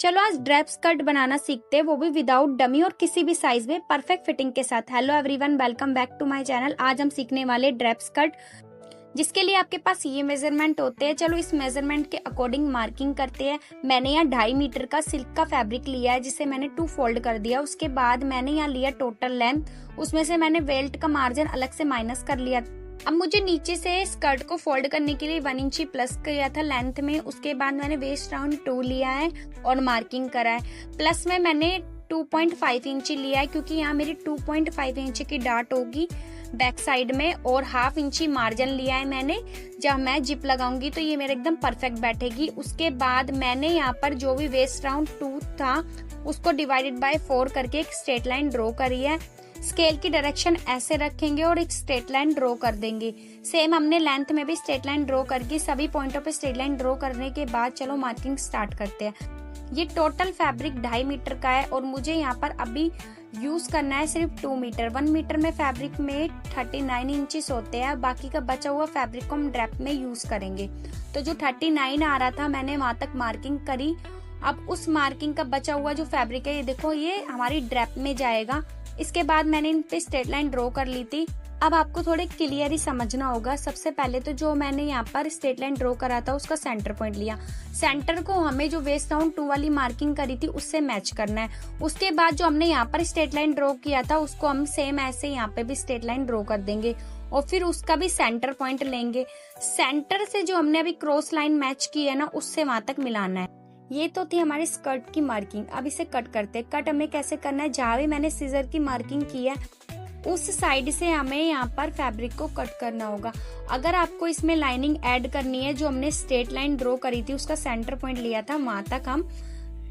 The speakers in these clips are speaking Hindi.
चलो आज ड्रेप स्कर्ट बनाना सीखते हैं, वो भी विदाउट डमी और किसी भी साइज में परफेक्ट फिटिंग के साथ। Hello everyone, welcome back to my channel. आज हम सीखने वाले ड्रेप स्कर्ट, जिसके लिए आपके पास ये मेजरमेंट होते हैं। चलो इस मेजरमेंट के अकॉर्डिंग मार्किंग करते हैं। मैंने यहाँ 2.5 मीटर का सिल्क का फैब्रिक लिया है, जिसे मैंने 2 फोल्ड कर दिया। उसके बाद मैंने यहाँ लिया टोटल लेंथ, उसमें से मैंने बेल्ट का मार्जिन अलग से माइनस कर लिया। अब मुझे नीचे से स्कर्ट को फोल्ड करने के लिए 1 इंची प्लस किया था लेंथ में। उसके बाद मैंने वेस्ट राउंड 2 लिया है और मार्किंग करा है। प्लस में मैंने 2.5 इंची लिया है, क्योंकि यहाँ मेरी 2.5 इंची की डाट होगी बैक साइड में, और 1/2 इंची मार्जिन लिया है मैंने। जब मैं जिप लगाऊंगी तो ये मेरे एकदम परफेक्ट बैठेगी। उसके बाद मैंने यहाँ पर जो भी वेस्ट राउंड 2 था उसको डिवाइडेड बाय 4 करके एक स्ट्रेट लाइन ड्रॉ करी है। स्केल की डायरेक्शन ऐसे रखेंगे और एक स्ट्रेट लाइन ड्रॉ कर देंगे। सेम हमने लेंथ में भी स्ट्रेट लाइन ड्रॉ करके सभी पॉइंटों पे स्ट्रेट लाइन ड्रॉ करने के बाद चलो मार्किंग स्टार्ट करते हैं। ये टोटल फैब्रिक 2.5 मीटर का है और मुझे यहाँ पर अभी यूज करना है सिर्फ 2 मीटर। 1 मीटर में फैब्रिक में 39 इंचेस होते हैं। बाकी का बचा हुआ फैब्रिक को हम ड्रेप में यूज करेंगे। तो जो 39 आ रहा था मैंने वहां तक मार्किंग करी। अब उस मार्किंग का बचा हुआ जो फैब्रिक है, ये देखो, ये हमारी ड्रेप में जाएगा। इसके बाद मैंने इन पे स्ट्रेट लाइन ड्रॉ कर ली थी। अब आपको थोड़े क्लियर ही समझना होगा। सबसे पहले तो जो मैंने यहाँ पर स्ट्रेट लाइन ड्रॉ करा था उसका सेंटर पॉइंट लिया। सेंटर को हमें जो वेस्ट राउंड 2 वाली मार्किंग करी थी उससे मैच करना है। उसके बाद जो हमने यहाँ पर स्ट्रेट लाइन ड्रॉ किया था उसको हम सेम ऐसे यहाँ पे भी स्ट्रेट लाइन ड्रॉ कर देंगे और फिर उसका भी सेंटर पॉइंट लेंगे। सेंटर से जो हमने अभी क्रॉस लाइन मैच की है ना, उससे वहां तक मिलाना है। ये तो थी हमारी स्कर्ट की मार्किंग। अब इसे कट करते हैं। कट हमें कैसे करना है, जहाँ भी मैंने सीजर की मार्किंग की है उस साइड से हमें यहाँ पर फैब्रिक को कट करना होगा। अगर आपको इसमें लाइनिंग ऐड करनी है, जो हमने स्ट्रेट लाइन ड्रॉ करी थी उसका सेंटर पॉइंट लिया था, वहां तक हम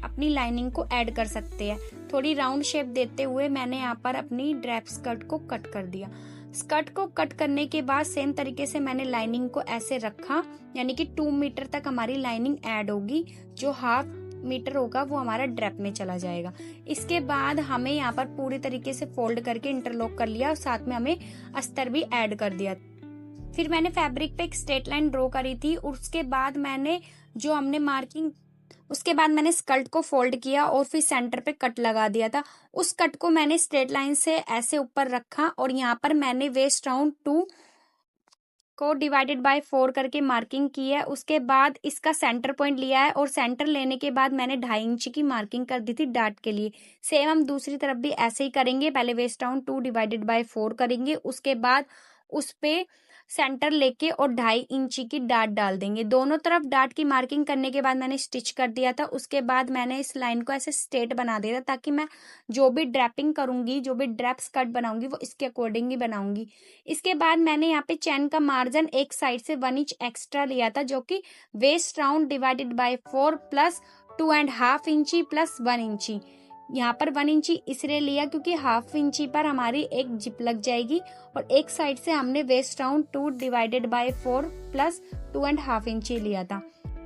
अपनी लाइनिंग को ऐड कर सकते हैं। थोड़ी राउंड शेप देते हुए मैंने यहाँ पर अपनी ड्रेप स्कर्ट को कट कर दिया। स्कर्ट को कट करने के बाद सेम तरीके से मैंने लाइनिंग को ऐसे रखा, यानी कि 2 मीटर तक हमारी लाइनिंग ऐड होगी। जो 1/2 मीटर होगा वो हमारा ड्रेप में चला जाएगा। इसके बाद हमें यहाँ पर पूरी तरीके से फोल्ड करके इंटरलॉक कर लिया और साथ में हमें अस्तर भी ऐड कर दिया। फिर मैंने फैब्रिक पे एक स्ट्रेट लाइन ड्रॉ करी थी। उसके बाद मैंने जो हमने मार्किंग, उसके बाद मैंने स्कर्ट को फोल्ड किया और फिर सेंटर पे कट लगा दिया था। उस कट को मैंने स्ट्रेट लाइन से ऐसे ऊपर रखा और यहाँ पर मैंने वेस्ट राउंड 2 को डिवाइडेड बाय 4 करके मार्किंग की है। उसके बाद इसका सेंटर पॉइंट लिया है और सेंटर लेने के बाद मैंने 2.5 इंच की मार्किंग कर दी थी डाट के लिए। सेम हम दूसरी तरफ भी ऐसे ही करेंगे। पहले वेस्ट राउंड 2 डिवाइडेड बाय 4 करेंगे, उसके बाद उस पे सेंटर लेके और 2.5 इंची की डाट डाल देंगे। दोनों तरफ डाट की मार्किंग करने के बाद मैंने स्टिच कर दिया था। उसके बाद मैंने इस लाइन को ऐसे स्ट्रेट बना दिया था, ताकि मैं जो भी ड्रैपिंग करूंगी, जो भी ड्रैप स्कर्ट बनाऊंगी, वो इसके अकॉर्डिंग ही बनाऊंगी। इसके बाद मैंने यहाँ पे चैन का मार्जिन एक साइड से 1 इंच एक्स्ट्रा लिया था, जो कि waist round divided by 4 plus 2.5 इंची प्लस 1 इंची। यहाँ पर 1 इंची इसलिए लिया क्योंकि 1/2 इंची पर हमारी एक जिप लग जाएगी और एक साइड से हमने waist round 2 divided by 4 plus 2.5 इंची लिया था।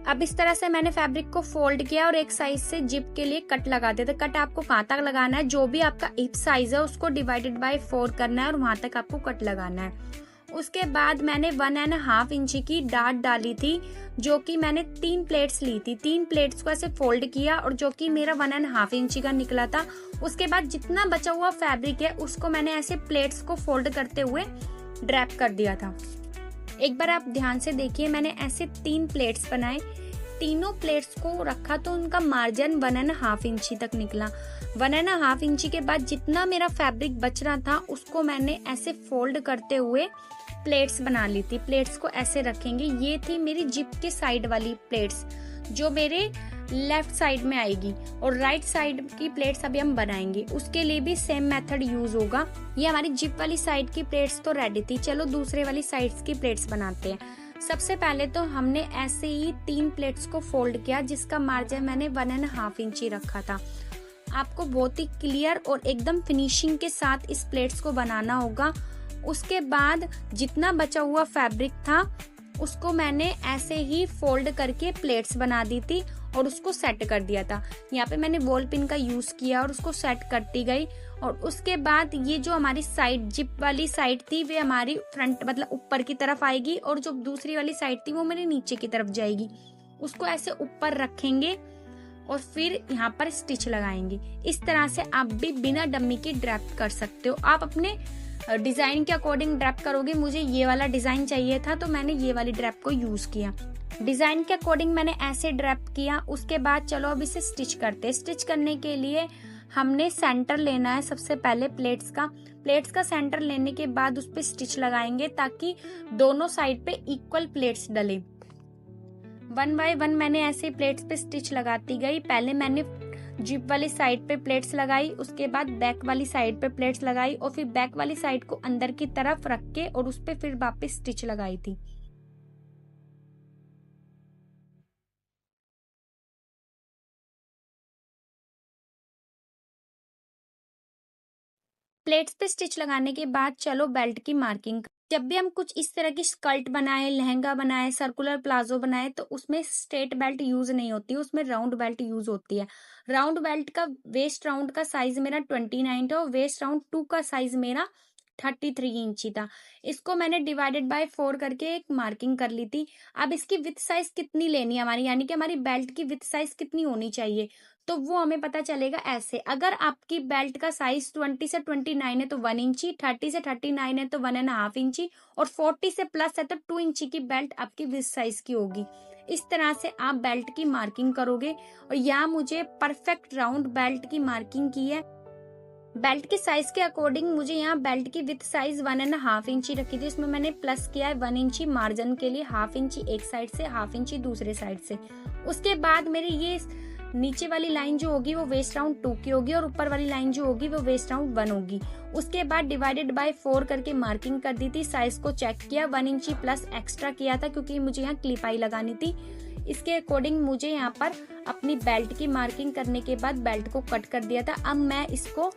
अब इस तरह से मैंने फैब्रिक को फोल्ड किया और एक साइड से जिप के लिए कट लगा दिया था। कट आपको कहाँ तक लगाना है, जो भी आपका हिप साइज है उसको डिवाइडेड बाय 4 करना है और वहां तक आपको कट लगाना है। उसके बाद मैंने 1.5 इंची की डाट डाली थी, जो कि मैंने 3 प्लेट्स ली थी। 3 प्लेट्स को ऐसे फोल्ड किया और जो कि मेरा 1.5 इंची का निकला था। उसके बाद जितना बचा हुआ फैब्रिक है उसको मैंने ऐसे प्लेट्स को फोल्ड करते हुए ड्रैप कर दिया था। एक बार आप ध्यान से देखिए, मैंने ऐसे 3 प्लेट्स बनाए। तीनों प्लेट्स को रखा तो उनका मार्जिन 1.5 इंची तक निकला। 1.5 इंची के बाद जितना मेरा फैब्रिक बच रहा था उसको मैंने ऐसे फोल्ड करते हुए प्लेट्स बना ली थी। प्लेट्स को ऐसे रखेंगे। ये थी मेरी जिप के साइड वाली प्लेट्स, जो मेरे लेफ्ट साइड में आएगी, और राइट साइड की प्लेट्स अभी हम बनाएंगे। उसके लिए भी सेम मेथड यूज होगा। ये हमारी जिप वाली साइड की प्लेट्स तो रेडी थी। चलो दूसरे वाली साइड्स की प्लेट्स बनाते हैं। सबसे पहले तो हमने ऐसे ही 3 प्लेट्स को फोल्ड किया, जिसका मार्जिन मैंने 1.5 इंची रखा था। आपको बहुत ही क्लियर और एकदम फिनिशिंग के साथ इस प्लेट्स को बनाना होगा। उसके बाद जितना बचा हुआ फैब्रिक था उसको मैंने ऐसे ही फोल्ड करके प्लेट्स बना दी थी और उसको सेट कर दिया था। यहाँ पे मैंने बॉल पिन का यूज किया और उसको सेट करती गई। और उसके बाद ये जो हमारी साइड, जिप वाली साइड थी, वे हमारी फ्रंट मतलब ऊपर की तरफ आएगी, और जो दूसरी वाली साइड थी वो मेरे नीचे की तरफ जाएगी। उसको ऐसे ऊपर रखेंगे और फिर यहाँ पर स्टिच लगाएंगे। इस तरह से आप भी बिना डमी के ड्रैप कर सकते हो। आप अपने डिजाइन के अकॉर्डिंग ड्रैप करोगे। मुझे ये वाला डिजाइन चाहिए था तो मैंने ये वाली ड्रैप को यूज किया। डिजाइन के अकॉर्डिंग मैंने ऐसे ड्रैप किया। उसके बाद चलो अब इसे स्टिच करते हैं। स्टिच करने के लिए हमने सेंटर लेना है। सबसे पहले प्लेट्स का सेंटर लेने के बाद उस पे स्टिच लगाएंगे ताकि दोनों साइड पे इक्वल प्लेट्स डले। 1 बाय 1 मैंने ऐसे प्लेट्स पे स्टिच लगाती गई। पहले मैंने जिप वाली साइड पे प्लेट्स लगाई, उसके बाद बैक वाली साइड पे प्लेट्स लगाई और फिर बैक वाली साइड को अंदर की तरफ रख के और उस पे फिर वापस स्टिच लगाई थी। प्लेट्स पे स्टिच लगाने के बाद चलो बेल्ट की मार्किंग। जब भी हम कुछ इस तरह की स्कर्ट बनाए, लहंगा बनाए, सर्कुलर प्लाजो बनाए तो उसमें स्ट्रेट बेल्ट यूज नहीं होती, उसमें राउंड बेल्ट यूज होती है। राउंड बेल्ट का वेस्ट राउंड का साइज मेरा 29 था और वेस्ट राउंड 2 का साइज मेरा 33 इंची था। इसको मैंने डिवाइडेड बाय 4 करके एक मार्किंग कर ली थी। अब इसकी विथ साइज कितनी लेनी है हमारी, यानी कि हमारी बेल्ट की विथ साइज कितनी होनी चाहिए, तो वो हमें पता चलेगा ऐसे। अगर आपकी बेल्ट का साइज 20 से 29 है तो 1 इंची, 30 से 39 है तो 1.5 इंची और 40 से प्लस है तो 2 इंची की बेल्ट आपकी विथ साइज की होगी। इस तरह से आप बेल्ट की मार्किंग करोगे। और यहाँ मुझे परफेक्ट राउंड बेल्ट की मार्किंग की है। बेल्ट के साइज के अकॉर्डिंग मुझे यहाँ बेल्ट की विथ साइज 1.5 इंची रखी थी। इसमें मैंने प्लस किया है 1 इंची मार्जिन के लिए, 1/2 इंची एक साइड से, 1/2 इंची दूसरे साइड से। उसके बाद मेरी ये नीचे वाली लाइन जो होगी वो वेस्ट राउंड 2 की होगी और ऊपर वाली लाइन जो होगी वो वेस्ट राउंड 1 होगी। उसके बाद डिवाइडेड बाय 4 करके मार्किंग कर दी थी। साइज को चेक किया, 1 इंची प्लस एक्स्ट्रा किया था क्योंकि मुझे यहाँ क्लिप आई लगानी थी। इसके अकॉर्डिंग मुझे यहाँ पर अपनी बेल्ट की मार्किंग करने के बाद बेल्ट को कट कर दिया था। अब मैं इसको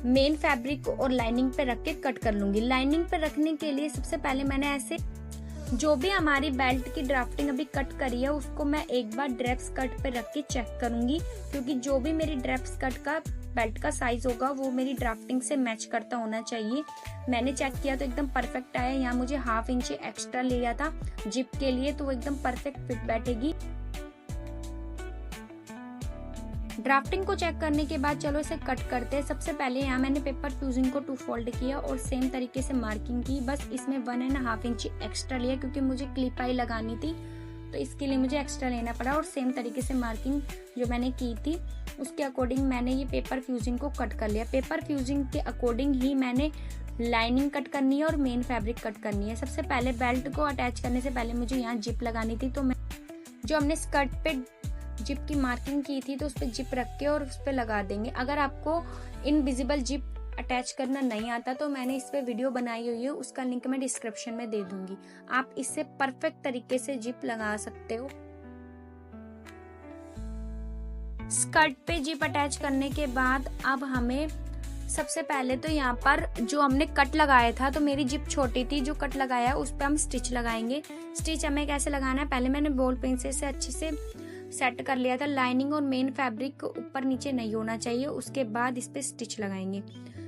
मेन फैब्रिक और लाइनिंग पे रख के कट कर लूंगी। लाइनिंग पे रखने के लिए सबसे पहले मैंने ऐसे जो भी हमारी बेल्ट की ड्राफ्टिंग अभी कट करी है उसको मैं एक बार ड्रेप स्कर्ट पे रख के चेक करूंगी, क्योंकि जो भी मेरी ड्रेप स्कर्ट का बेल्ट का साइज होगा वो मेरी ड्राफ्टिंग से मैच करता होना चाहिए। मैंने चेक किया तो एकदम परफेक्ट आया। यहाँ मुझे 1/2 इंची एक्स्ट्रा लिया था जिप के लिए, तो वो एकदम परफेक्ट फिट बैठेगी। ड्राफ्टिंग को चेक करने के बाद चलो इसे कट करते हैं। सबसे पहले यहाँ मैंने पेपर फ्यूजिंग को 2 फोल्ड किया और सेम तरीके से मार्किंग की। बस इसमें 1.5 इंची एक्स्ट्रा लिया क्योंकि मुझे क्लिप आई लगानी थी, तो इसके लिए मुझे एक्स्ट्रा लेना पड़ा। और सेम तरीके से मार्किंग जो मैंने की थी उसके अकॉर्डिंग मैंने ये पेपर फ्यूजिंग को कट कर लिया। पेपर फ्यूजिंग के अकॉर्डिंग ही मैंने लाइनिंग कट करनी है और मेन फैब्रिक कट करनी है। सबसे पहले बेल्ट को अटैच करने से पहले मुझे यहाँ जिप लगानी थी, तो मैं जो हमने स्कर्ट पे जिप की मार्किंग की थी तो उस पर जिप रख के और उस पर लगा देंगे। अगर आपको इनविजिबल जिप अटैच करना नहीं आता तो मैंने इस पे वीडियो बनाई हुई है, उसका लिंक मैं डिस्क्रिप्शन में दे दूंगी। आप इससे परफेक्ट तरीके से जिप लगा सकते हो। स्कर्ट पे जिप अटैच करने के बाद अब हमें सबसे पहले तो यहाँ पर जो हमने कट लगाया था, तो मेरी जिप छोटी थी, जो कट लगाया उस पर हम स्टिच लगाएंगे। स्टिच हमें कैसे लगाना है, पहले मैंने बॉल पेंसिल से अच्छे से सेट कर लिया था। लाइनिंग और मेन फैब्रिक ऊपर नीचे नहीं होना चाहिए। उसके बाद इस पे स्टिच लगाएंगे।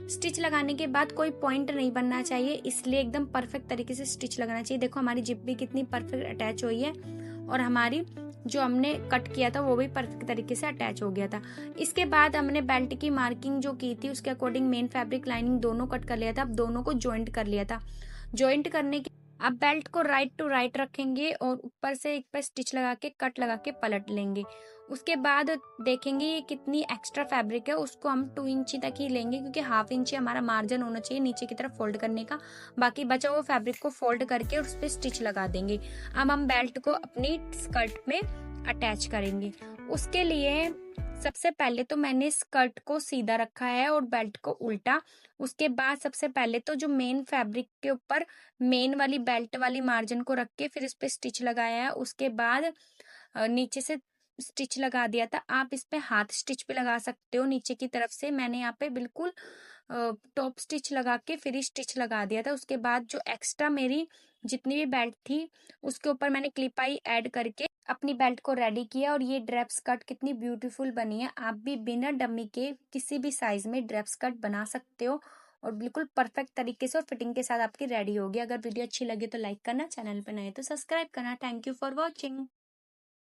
स्टिच लगाने के बाद कोई पॉइंट नहीं बनना चाहिए, इसलिए एकदम परफेक्ट तरीके से स्टिच लगाना चाहिए। देखो हमारी जिप भी कितनी परफेक्ट अटैच हुई है और हमारी जो हमने कट किया था वो भी परफेक्ट तरीके से अटैच हो गया था। इसके बाद हमने बेल्ट की मार्किंग जो की थी उसके अकॉर्डिंग मेन फैब्रिक लाइनिंग दोनों कट कर लिया था। अब दोनों को ज्वाइंट कर लिया था। ज्वाइंट करने के अब बेल्ट को राइट टू राइट रखेंगे और ऊपर से एक पे स्टिच लगा के कट लगा के पलट लेंगे। उसके बाद देखेंगे ये कितनी एक्स्ट्रा फैब्रिक है, उसको हम 2 इंची तक ही लेंगे क्योंकि 1/2 इंची हमारा मार्जिन होना चाहिए नीचे की तरफ फोल्ड करने का। बाकी बचा हुआ फैब्रिक को फोल्ड करके उस पे स्टिच लगा देंगे। अब हम बेल्ट को अपनी स्कर्ट में अटैच करेंगे। उसके लिए सबसे पहले तो मैंने स्कर्ट को सीधा रखा है और बेल्ट को उल्टा। उसके बाद सबसे पहले तो जो मेन फैब्रिक के ऊपर मेन वाली बेल्ट वाली मार्जिन को रख के फिर इस पे स्टिच लगाया है। उसके बाद नीचे से स्टिच लगा दिया था। आप इस पे हाथ स्टिच भी लगा सकते हो नीचे की तरफ से। मैंने यहाँ पे बिल्कुल टॉप स्टिच लगा के फिर स्टिच लगा दिया था। उसके बाद जो एक्स्ट्रा मेरी जितनी भी बेल्ट थी उसके ऊपर मैंने क्लिप आई ऐड करके अपनी बेल्ट को रेडी किया। और ये ड्रेप स्कर्ट कितनी ब्यूटीफुल बनी है। आप भी बिना डमी के किसी भी साइज में ड्रेप स्कर्ट बना सकते हो और बिल्कुल परफेक्ट तरीके से और फिटिंग के साथ आपकी रेडी होगी। अगर वीडियो अच्छी लगे तो लाइक करना, चैनल पर नए तो सब्सक्राइब करना। Thank you for watching.